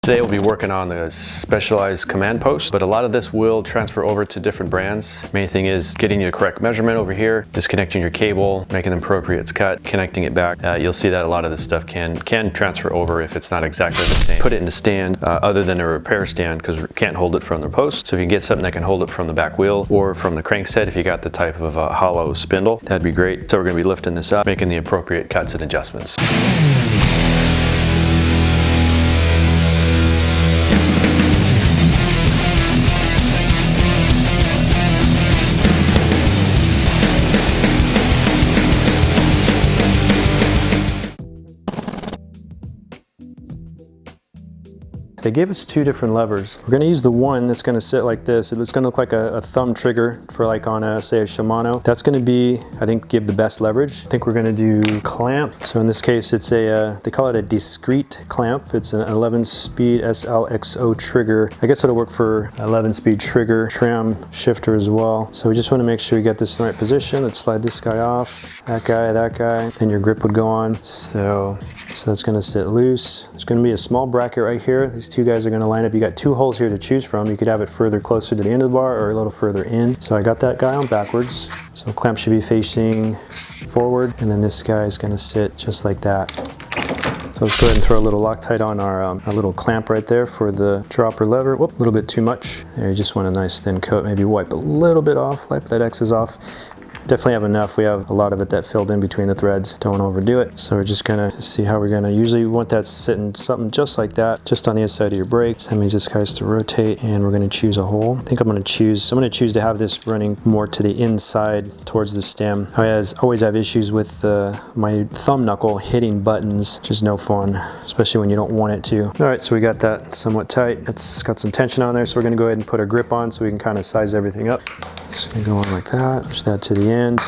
Today we'll be working on the specialized command post, but a lot of this will transfer over to different brands. Main thing is getting the correct measurement over here, disconnecting your cable, making the appropriate cut, connecting it back. You'll see that a lot of this stuff can transfer over if it's not exactly the same. Put it in a stand other than a repair stand because we can't hold it from the post. So if you can get something that can hold it from the back wheel or from the crankset, if you got the type of hollow spindle, that'd be great. So we're going to be lifting this up, making the appropriate cuts and adjustments. They gave us two different levers. We're going to use the one that's going to sit like this. It's going to look like a thumb trigger for like on a, say, a Shimano. That's going to be, I think, give the best leverage. I think we're going to do clamp. So in this case, it's a, they call it a discrete clamp. It's an 11-speed SLXO trigger. I guess it'll work for 11-speed trigger, tram shifter as well. So we just want to make sure you get this in the right position. Let's slide this guy off, that guy, then your grip would go on. So that's going to sit loose. There's going to be a small bracket right here. These two guys are going to line up. You got two holes here to choose from. You could have it further closer to the end of the bar or a little further in. So I got that guy on backwards. So clamp should be facing forward, and then this guy is going to sit just like that. So let's go ahead and throw a little Loctite on our little clamp right there for the dropper lever. Whoop, a little bit too much. There, you just want a nice thin coat. Maybe wipe a little bit off, wipe that excess off. Definitely have enough. We have a lot of it that filled in between the threads. Don't want to overdo it. So we're just gonna see how we're gonna, usually want that sitting something just like that, just on the inside of your brake. So that means this guy's to rotate, and we're gonna choose a hole. I think I'm gonna choose to have this running more to the inside towards the stem. I always have issues with my thumb knuckle hitting buttons. Just no fun, especially when you don't want it to. All right, so we got that somewhat tight. It's got some tension on there, so we're gonna go ahead and put a grip on so we can kind of size everything up. Just gonna go on like that, push that to the end.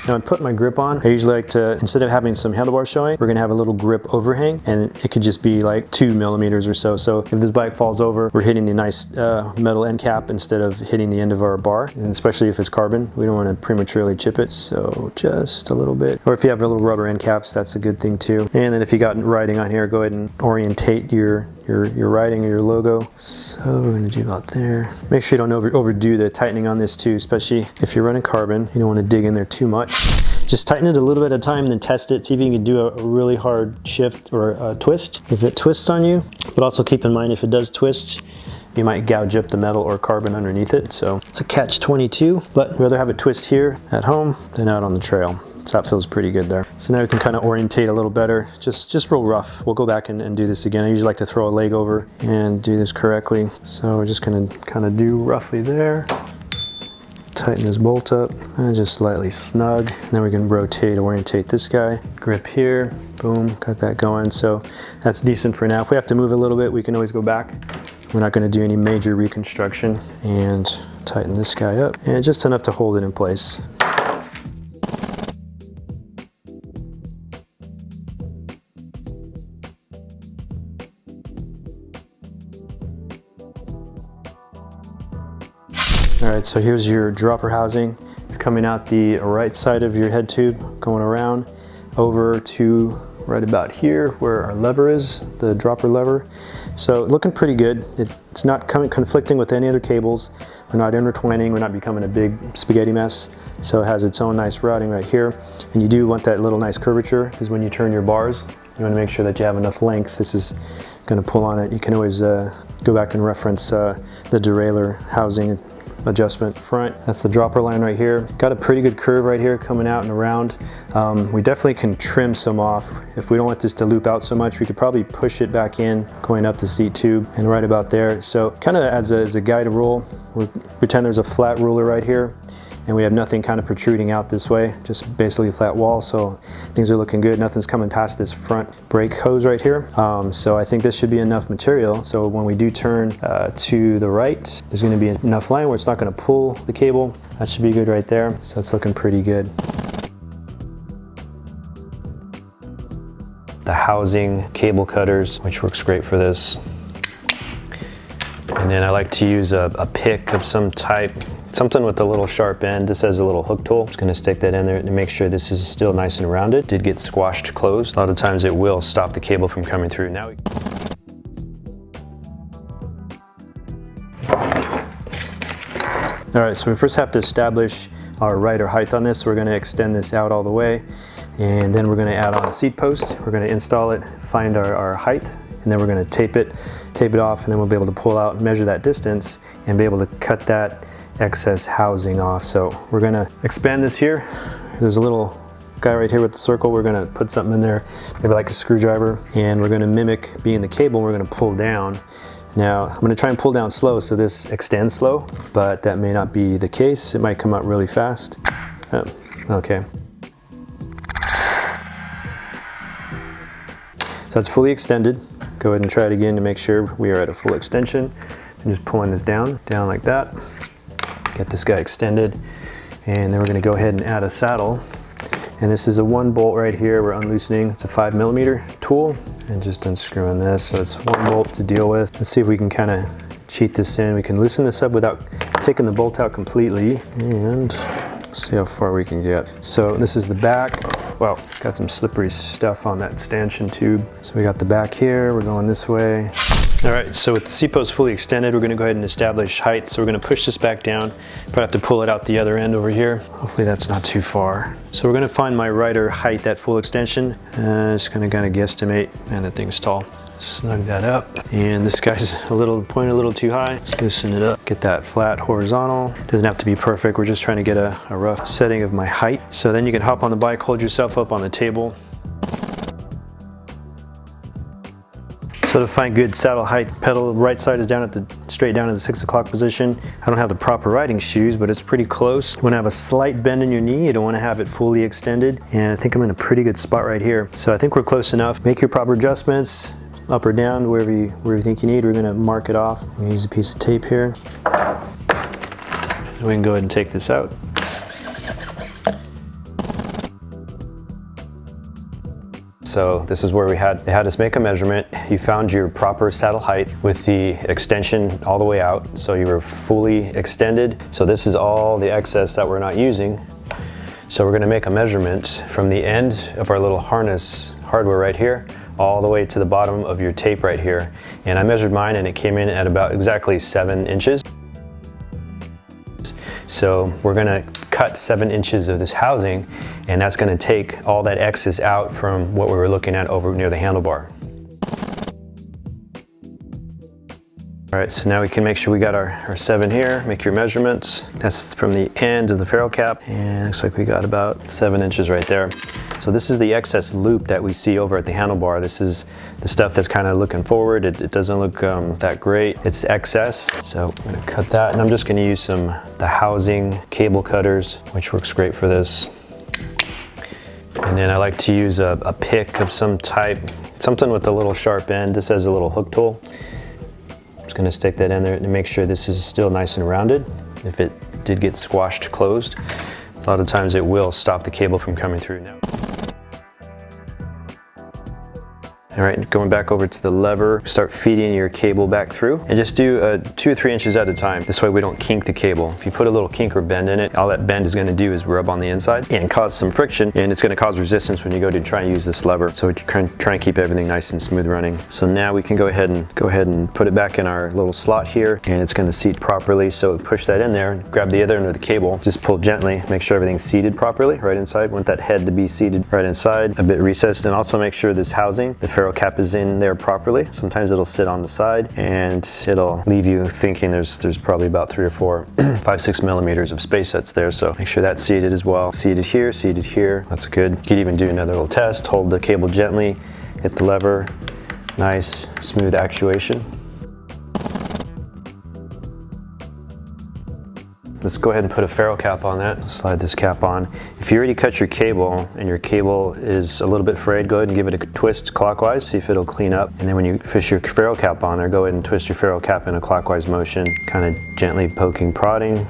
Now I'm putting my grip on. I usually like to, instead of having some handlebars showing, we're gonna have a little grip overhang, and it could just be like 2 millimeters or so. So if this bike falls over, we're hitting the nice metal end cap instead of hitting the end of our bar. And especially if it's carbon, we don't want to prematurely chip it. So just a little bit. Or if you have a little rubber end caps, that's a good thing too. And then if you got writing on here, go ahead and orientate your writing or your logo. So we're gonna do about there. Make sure you don't overdo the tightening on this too, especially if you're running carbon. You don't want to dig in there too much. Just tighten it a little bit at a time, then test it. See if you can do a really hard shift or a twist if it twists on you. But also keep in mind, if it does twist, you might gouge up the metal or carbon underneath it. So it's a catch-22, but we'd rather have a twist here at home than out on the trail. So that feels pretty good there. So now we can kind of orientate a little better, just real rough. We'll go back and do this again. I usually like to throw a leg over and do this correctly. So we're just gonna kind of do roughly there. Tighten this bolt up and just slightly snug. And then we can orientate this guy. Grip here, boom, got that going. So that's decent for now. If we have to move a little bit, we can always go back. We're not gonna do any major reconstruction. And tighten this guy up, and just enough to hold it in place. All right, so here's your dropper housing. It's coming out the right side of your head tube, going around over to right about here where our lever is, the dropper lever. So looking pretty good. It's not conflicting with any other cables. We're not intertwining, we're not becoming a big spaghetti mess. So it has its own nice routing right here. And you do want that little nice curvature, because when you turn your bars, you want to make sure that you have enough length. This is going to pull on it. You can always go back and reference the derailleur housing adjustment front. That's the dropper line right here. Got a pretty good curve right here coming out and around. We definitely can trim some off. If we don't want this to loop out so much, we could probably push it back in, going up the seat tube and right about there. So kind of as a guide rule, we'll pretend there's a flat ruler right here, and we have nothing kind of protruding out this way, just basically a flat wall. So things are looking good. Nothing's coming past this front brake hose right here. So I think this should be enough material. So when we do turn to the right, there's gonna be enough line where it's not gonna pull the cable. That should be good right there. So it's looking pretty good. The housing cable cutters, which works great for this. And then I like to use a pick of some type. Something with a little sharp end. This has a little hook tool. Just gonna stick that in there to make sure this is still nice and rounded. Did get squashed closed. A lot of times it will stop the cable from coming through. Now All right, so we first have to establish our rider height on this. So we're going to extend this out all the way, and then we're going to add on a seat post. We're going to install it, find our height, and then we're going to tape it off, and then we'll be able to pull out and measure that distance and be able to cut that excess housing off. So we're going to expand this here. There's a little guy right here with the circle. We're going to put something in there, maybe like a screwdriver, and we're going to mimic being the cable. We're going to pull down. Now I'm going to try and pull down slow so this extends slow, but that may not be the case. It might come out really fast. Oh, okay. So it's fully extended. Go ahead and try it again to make sure we are at a full extension. And just pulling this down like that. Get this guy extended. And then we're going to go ahead and add a saddle. And this is a 1 bolt right here we're unloosening. It's a 5mm tool. And just unscrewing this. So it's 1 bolt to deal with. Let's see if we can kind of cheat this in. We can loosen this up without taking the bolt out completely. And see how far we can get. So this is the back. Wow, got some slippery stuff on that stanchion tube. So we got the back here, we're going this way. All right, so with the seat post fully extended, we're gonna go ahead and establish height. So we're gonna push this back down. Probably have to pull it out the other end over here. Hopefully that's not too far. So we're gonna find my rider height at full extension. Just gonna kind of guesstimate, man, that thing's tall. Snug that up. And this guy's pointed a little too high. Let's loosen it up. Get that flat horizontal. Doesn't have to be perfect. We're just trying to get a rough setting of my height. So then you can hop on the bike, hold yourself up on the table. So to find good saddle height, pedal right side is straight down in the 6 o'clock position. I don't have the proper riding shoes, but it's pretty close. You want to have a slight bend in your knee. You don't want to have it fully extended. And I think I'm in a pretty good spot right here. So I think we're close enough. Make your proper adjustments. Up or down, wherever you think you need. We're gonna mark it off. I'm gonna use a piece of tape here. We can go ahead and take this out. So this is where they had us make a measurement. You found your proper saddle height with the extension all the way out. So you were fully extended. So this is all the excess that we're not using. So we're gonna make a measurement from the end of our little harness hardware right here all the way to the bottom of your tape right here. And I measured mine and it came in at about exactly 7 inches. So we're gonna cut 7 inches of this housing, and that's gonna take all that excess out from what we were looking at over near the handlebar. All right, so now we can make sure we got our 7 here. Make your measurements. That's from the end of the ferrule cap, and looks like we got about 7 inches right there. So this is the excess loop that we see over at the handlebar. This is the stuff that's kind of looking forward. It doesn't look that great. It's excess, so I'm gonna cut that, and I'm just gonna use the housing cable cutters, which works great for this. And then I like to use a pick of some type, something with a little sharp end. This has a little hook tool. Just gonna stick that in there to make sure this is still nice and rounded. If it did get squashed closed, a lot of times it will stop the cable from coming through now. All right, going back over to the lever, start feeding your cable back through, and just do 2 or 3 inches at a time. This way we don't kink the cable. If you put a little kink or bend in it, all that bend is gonna do is rub on the inside and cause some friction, and it's gonna cause resistance when you go to try and use this lever. So we try and keep everything nice and smooth running. So now we can go ahead and put it back in our little slot here, and it's gonna seat properly. So push that in there, grab the other end of the cable, just pull gently, make sure everything's seated properly right inside. Want that head to be seated right inside, a bit recessed, and also make sure this housing, the ferrule cap, is in there properly. Sometimes it'll sit on the side and it'll leave you thinking there's probably about 3 or 4, 5, 6 millimeters of space that's there. So make sure that's seated as well. Seated here, that's good. You could even do another little test. Hold the cable gently, hit the lever, nice smooth actuation. Let's go ahead and put a ferrule cap on that. Slide this cap on. If you already cut your cable and your cable is a little bit frayed, go ahead and give it a twist clockwise, see if it'll clean up. And then when you fish your ferrule cap on there, go ahead and twist your ferrule cap in a clockwise motion, kind of gently poking, prodding.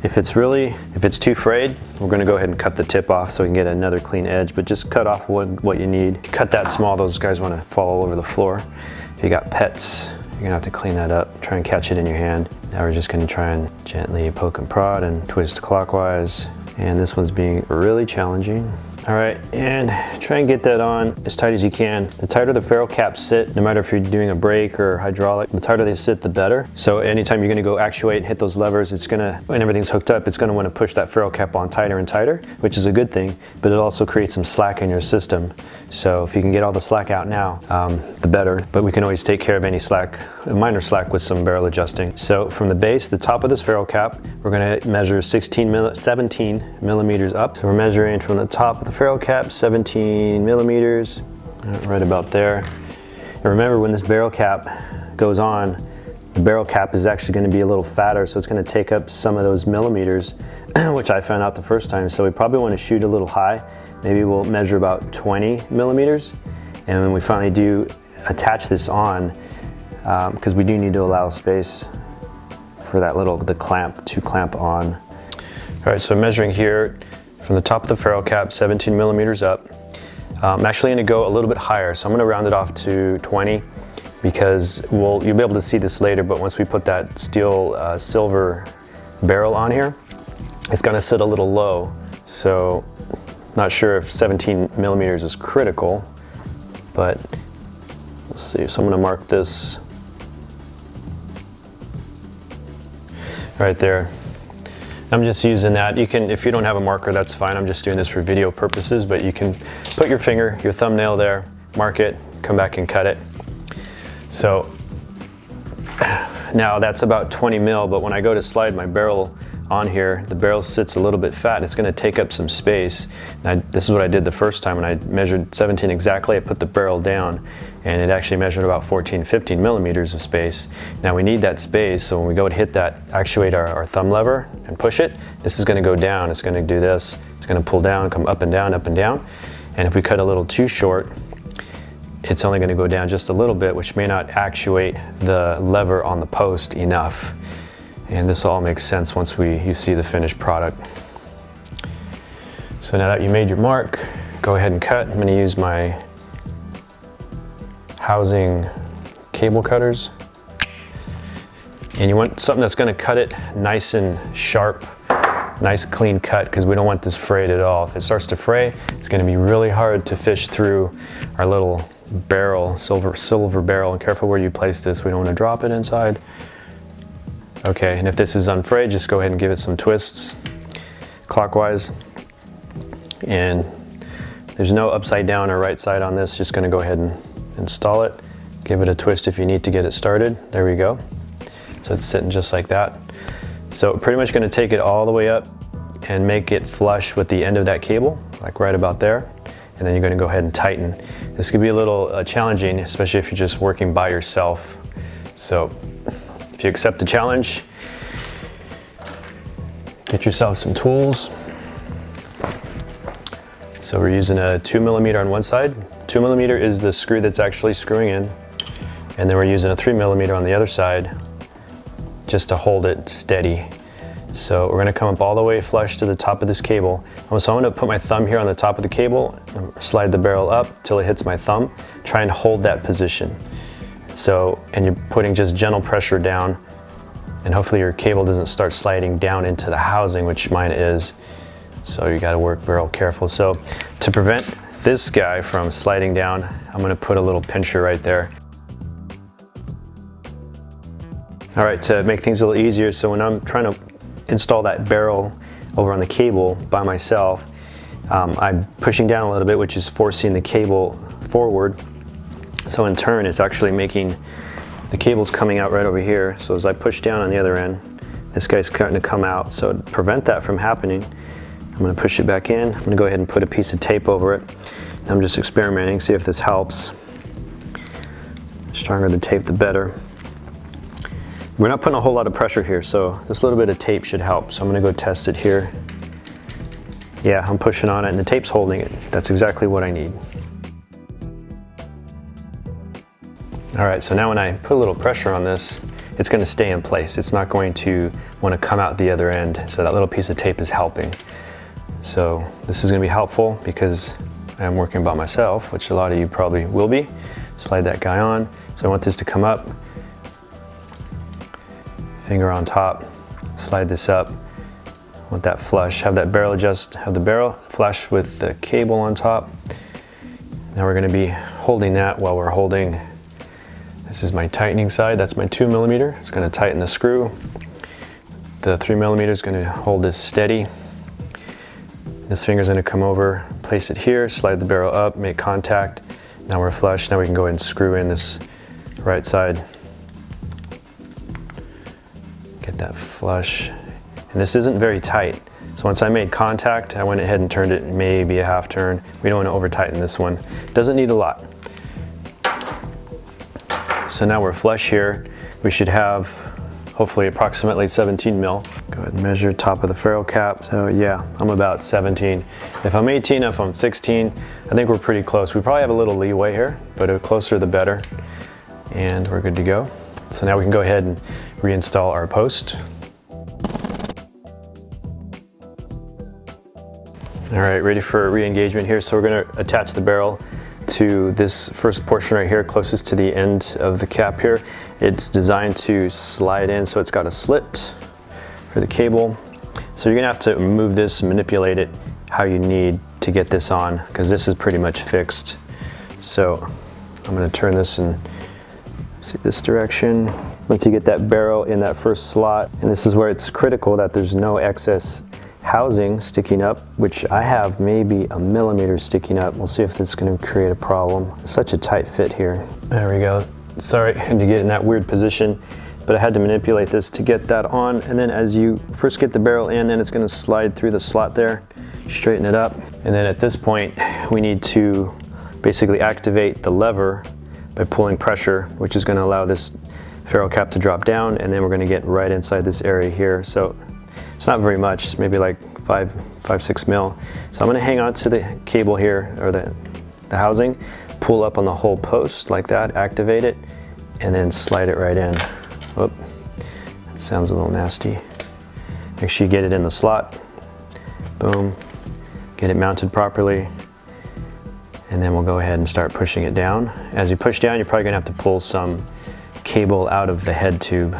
If it's too frayed, we're gonna go ahead and cut the tip off so we can get another clean edge, but just cut off what you need. Cut that small, those guys wanna fall all over the floor. If you got pets, you're gonna have to clean that up, try and catch it in your hand. Now we're just gonna try and gently poke and prod and twist clockwise. And this one's being really challenging. All right, and try and get that on as tight as you can. The tighter the ferrule caps sit, no matter if you're doing a brake or hydraulic, the tighter they sit, the better. So anytime you're gonna go actuate, hit those levers, it's gonna, when everything's hooked up, it's gonna wanna push that ferrule cap on tighter and tighter, which is a good thing, but it also creates some slack in your system. So if you can get all the slack out now, the better, but we can always take care of any slack, minor slack with some barrel adjusting. So from the base, the top of this ferrule cap, we're gonna measure 17 millimeters up. So we're measuring from the top of the ferrule cap, 17 millimeters, right about there. And remember, when this barrel cap goes on, the barrel cap is actually going to be a little fatter, so it's going to take up some of those millimeters, which I found out the first time. So we probably want to shoot a little high. Maybe we'll measure about 20 millimeters. And when we finally do attach this on, because we do need to allow space for that the clamp to clamp on. All right, so I'm measuring here from the top of the ferrule cap, 17 millimeters up. I'm actually going to go a little bit higher, so I'm going to round it off to 20 because you'll be able to see this later, but once we put that steel silver barrel on here, it's going to sit a little low. So not sure if 17 millimeters is critical, but let's see. So I'm going to mark this right there. I'm just using that. You can, if you don't have a marker, that's fine. I'm just doing this for video purposes, but you can put your finger, your thumbnail there, mark it, come back and cut it. So now that's about 20 mil, but when I go to slide my barrel on here, the barrel sits a little bit fat and it's going to take up some space. And this is what I did the first time when I measured 17 exactly. I put the barrel down and it actually measured about 15 millimeters of space. Now we need that space, so when we go to hit that, actuate our thumb lever and push it, this is going to go down. It's going to do this. It's going to pull down, come up and down, up and down. And if we cut a little too short, it's only going to go down just a little bit, which may not actuate the lever on the post enough. And this all makes sense once you see the finished product. So now that you made your mark, go ahead and cut. I'm going to use my housing cable cutters. And you want something that's going to cut it nice and sharp, nice clean cut, because we don't want this frayed at all. If it starts to fray, it's going to be really hard to fish through our little barrel, silver barrel. And careful where you place this. We don't want to drop it inside. Okay, and if this is unfrayed, just go ahead and give it some twists clockwise. And there's no upside down or right side on this. Just going to go ahead and install it. Give it a twist if you need to get it started. There we go. So it's sitting just like that. So pretty much going to take it all the way up and make it flush with the end of that cable, like right about there. And then you're going to go ahead and tighten. This could be a little challenging, especially if you're just working by yourself. So if you accept the challenge, get yourself some tools. So we're using a 2 millimeter on one side. 2 millimeter is the screw that's actually screwing in. And then we're using a 3 millimeter on the other side just to hold it steady. So we're gonna come up all the way flush to the top of this cable. So I'm gonna put my thumb here on the top of the cable, slide the barrel up till it hits my thumb, try and hold that position. So, and you're putting just gentle pressure down, and hopefully your cable doesn't start sliding down into the housing, which mine is. So you gotta work real careful. So to prevent this guy from sliding down, I'm gonna put a little pincher right there. All right, to make things a little easier, so when I'm trying to install that barrel over on the cable by myself, I'm pushing down a little bit, which is forcing the cable forward. So in turn, it's actually making the cables coming out right over here. So as I push down on the other end, this guy's starting to come out. So to prevent that from happening, I'm gonna push it back in. I'm gonna go ahead and put a piece of tape over it. I'm just experimenting, see if this helps. The stronger the tape, the better. We're not putting a whole lot of pressure here, so this little bit of tape should help. So I'm gonna go test it here. Yeah, I'm pushing on it and the tape's holding it. That's exactly what I need. All right, so now when I put a little pressure on this, it's gonna stay in place. It's not going to wanna come out the other end. So that little piece of tape is helping. So this is gonna be helpful because I'm working by myself, which a lot of you probably will be. Slide that guy on. So I want this to come up. Finger on top, slide this up. Want that flush, have that barrel adjust, have the barrel flush with the cable on top. Now we're going to be holding that while we're holding, this is my tightening side, that's my 2mm. It's going to tighten the screw. The 3mm is going to hold this steady. This finger's going to come over, place it here, slide the barrel up, make contact. Now we're flush. Now we can go ahead and screw in this right side. Get that flush. And this isn't very tight. So once I made contact, I went ahead and turned it maybe a half turn. We don't want to over tighten this one. Doesn't need a lot. So now we're flush here. We should have hopefully approximately 17 mil. Go ahead and measure top of the ferrule cap. So yeah, I'm about 17. If I'm 18, if I'm 16, I think we're pretty close. We probably have a little leeway here, but the closer the better. And we're good to go. So now we can go ahead and reinstall our post. All right, ready for re-engagement here. So we're gonna attach the barrel to this first portion right here, closest to the end of the cap here. It's designed to slide in, so it's got a slit for the cable. So you're gonna have to move this, manipulate it how you need to get this on, because this is pretty much fixed. So I'm gonna turn this and see this direction. Once you get that barrel in that first slot, and this is where it's critical that there's no excess housing sticking up, which I have maybe a millimeter sticking up. We'll see if this is going to create a problem. It's such a tight fit here. There we go. Sorry to get in that weird position, but I had to manipulate this to get that on. And then as you first get the barrel in, then it's going to slide through the slot there, straighten it up. And then at this point, we need to basically activate the lever by pulling pressure, which is going to allow this ferrule cap to drop down. And then we're going to get right inside this area here. So it's not very much, it's maybe like 5-6 mil. So I'm gonna hang on to the cable here, or the housing, pull up on the whole post like that, activate it, and then slide it right in. Whoop, that sounds a little nasty. Make sure you get it in the slot. Boom, get it mounted properly. And then we'll go ahead and start pushing it down. As you push down, you're probably gonna have to pull some cable out of the head tube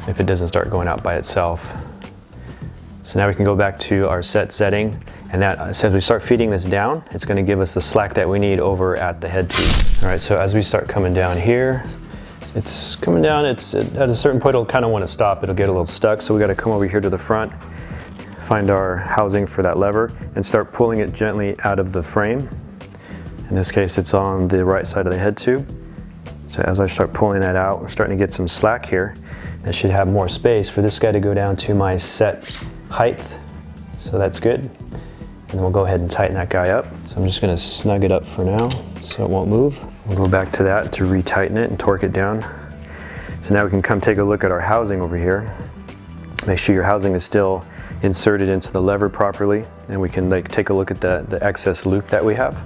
if it doesn't start going out by itself. So now we can go back to our set setting, and that as we start feeding this down, it's going to give us the slack that we need over at the head tube. All right, so as we start coming down here, it's coming down, at a certain point it'll kind of want to stop, it'll get a little stuck, so we got to come over here to the front, find our housing for that lever, and start pulling it gently out of the frame. In this case, it's on the right side of the head tube. So as I start pulling that out, we're starting to get some slack here. I should have more space for this guy to go down to my set height. So that's good. And then we'll go ahead and tighten that guy up. So I'm just gonna snug it up for now so it won't move. We'll go back to that to retighten it and torque it down. So now we can come take a look at our housing over here. Make sure your housing is still inserted into the lever properly, and we can take a look at the excess loop that we have.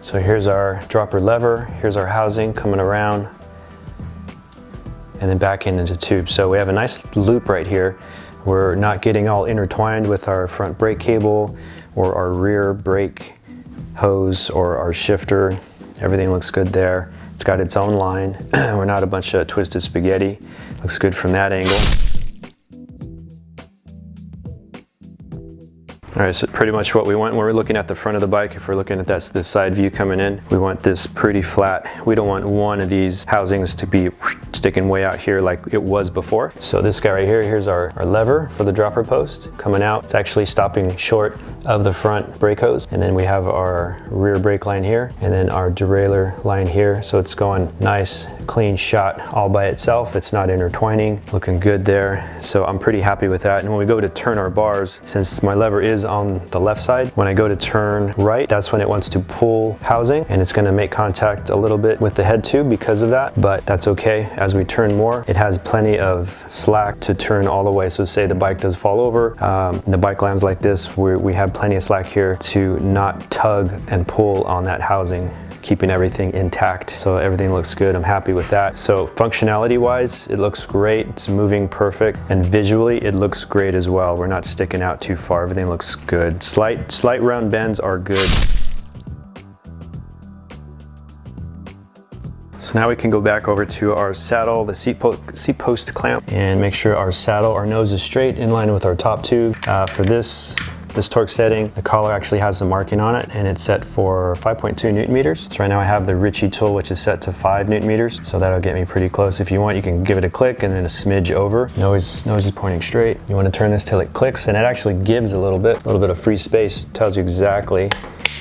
So here's our dropper lever, here's our housing coming around, and then back into tube. So we have a nice loop right here. We're not getting all intertwined with our front brake cable or our rear brake hose or our shifter. Everything looks good there. It's got its own line. We're not a bunch of twisted spaghetti. Looks good from that angle. All right, so pretty much what we want when we're looking at the front of the bike, if we're looking at this side view coming in, we want this pretty flat. We don't want one of these housings to be sticking way out here like it was before. So this guy right here, here's our lever for the dropper post coming out. It's actually stopping short of the front brake hose. And then we have our rear brake line here, and then our derailleur line here. So it's going nice, clean shot all by itself. It's not intertwining, looking good there. So I'm pretty happy with that. And when we go to turn our bars, since my lever is on the left side, when I go to turn right, that's when it wants to pull housing, and it's going to make contact a little bit with the head tube because of that, but that's okay. As we turn more, it has plenty of slack to turn all the way. So say the bike does fall over, the bike lands like this, we have plenty of slack here to not tug and pull on that housing, keeping everything intact. So everything looks good. I'm happy with that. So functionality wise, it looks great. It's moving perfect, and visually it looks great as well. We're not sticking out too far. Everything looks good. Slight round bends are good. So now we can go back over to our saddle, the seat post clamp, and make sure our saddle, our nose is straight in line with our top tube. For this torque setting, the collar actually has some marking on it, and it's set for 5.2 Newton meters. So right now I have the Ritchie tool, which is set to 5 Newton meters. So that'll get me pretty close. If you want, you can give it a click and then a smidge over. Nose is pointing straight. You want to turn this till it clicks, and it actually gives a little bit of free space. Tells you exactly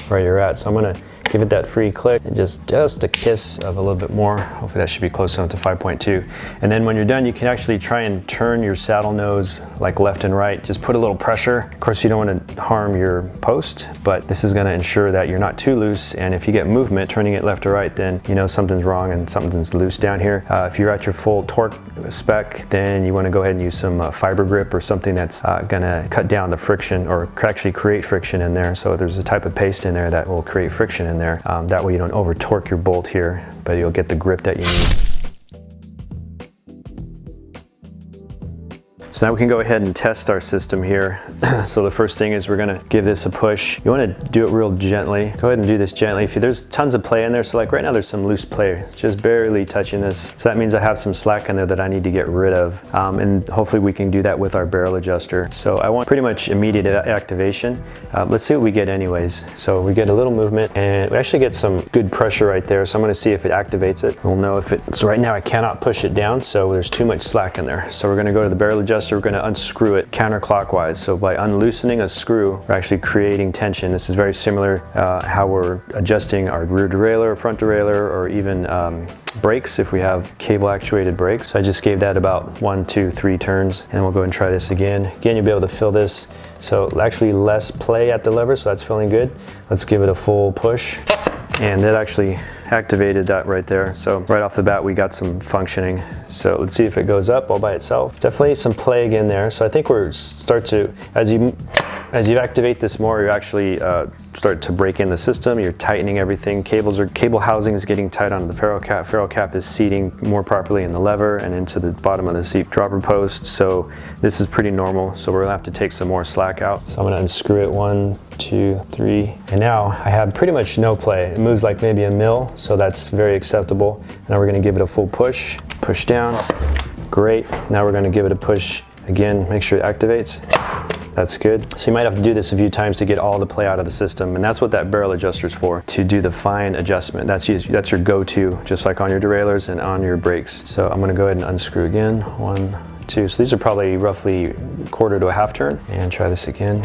where you're at. So I'm gonna give it that free click and just a kiss of a little bit more. Hopefully that should be close enough to 5.2. And then when you're done, you can actually try and turn your saddle nose like left and right. Just put a little pressure. Of course, you don't want to harm your post, but this is going to ensure that you're not too loose. And if you get movement turning it left or right, then you know something's wrong and something's loose down here. If you're at your full torque spec, then you want to go ahead and use some fiber grip or something that's going to cut down the friction, or actually create friction in there. So there's a type of paste in there that will create friction in there. That way you don't over torque your bolt here, but you'll get the grip that you need. So now we can go ahead and test our system here. So the first thing is we're gonna give this a push. You wanna do it real gently. Go ahead and do this gently. There's tons of play in there, so like right now there's some loose play. It's just barely touching this. So that means I have some slack in there that I need to get rid of. And hopefully we can do that with our barrel adjuster. So I want pretty much immediate activation. Let's see what we get anyways. So we get a little movement, and we actually get some good pressure right there. So I'm gonna see if it activates it. We'll know if it, so right now I cannot push it down, so there's too much slack in there. So we're gonna go to the barrel adjuster. We're going to unscrew it counterclockwise. So by unloosening a screw, we're actually creating tension. This is very similar how we're adjusting our rear derailleur, front derailleur, or even brakes if we have cable actuated brakes. So I just gave that about 1, 2, 3 turns, and we'll go and try this again. Again, you'll be able to feel this. So actually less play at the lever, so that's feeling good. Let's give it a full push, and that actually activated that right there. So right off the bat we got some functioning. So let's see if it goes up all by itself. Definitely some play again there. So I think we're start to, as you activate this more, you actually start to break in the system. You're tightening everything. Cable housing is getting tight onto the ferrule cap. Ferrule cap is seating more properly in the lever and into the bottom of the seat dropper post. So this is pretty normal. So we're gonna have to take some more slack out. So I'm gonna unscrew it 1, 2, 3, and now I have pretty much no play. It moves like maybe a mil, so that's very acceptable. Now we're gonna give it a full push down. Great. Now we're gonna give it a push again, make sure it activates. That's good. So you might have to do this a few times to get all the play out of the system, and that's what that barrel adjuster is for, to do the fine adjustment. That's your go-to, just like on your derailleurs and on your brakes. So I'm gonna go ahead and unscrew again. 1, 2. So these are probably roughly 1/4 to a 1/2 turn. And try this again.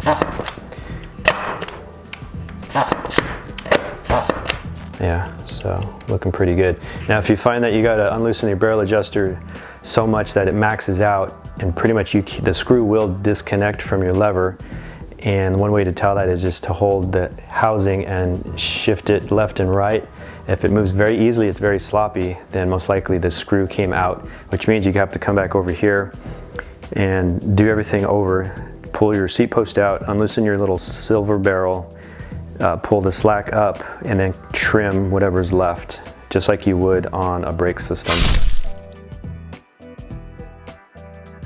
Yeah, so looking pretty good. Now if you find that you gotta unloosen your barrel adjuster so much that it maxes out, and pretty much the screw will disconnect from your lever, and one way to tell that is just to hold the housing and shift it left and right. If it moves very easily, it's very sloppy, then most likely the screw came out, which means you have to come back over here and do everything over. Pull your seat post out, unloosen your little silver barrel, pull the slack up, and then trim whatever's left, just like you would on a brake system.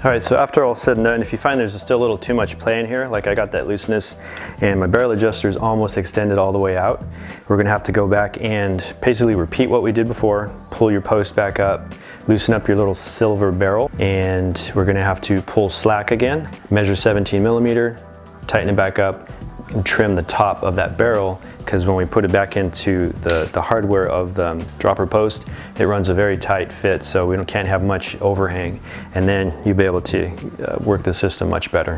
All right, so after all said and done, if you find there's still a little too much play in here, like I got that looseness and my barrel adjuster is almost extended all the way out, we're gonna have to go back and basically repeat what we did before. Pull your post back up, loosen up your little silver barrel, and we're gonna have to pull slack again, measure 17 millimeter, tighten it back up, and trim the top of that barrel, because when we put it back into the hardware of the dropper post, it runs a very tight fit, so we can't have much overhang, and then you'll be able to work the system much better.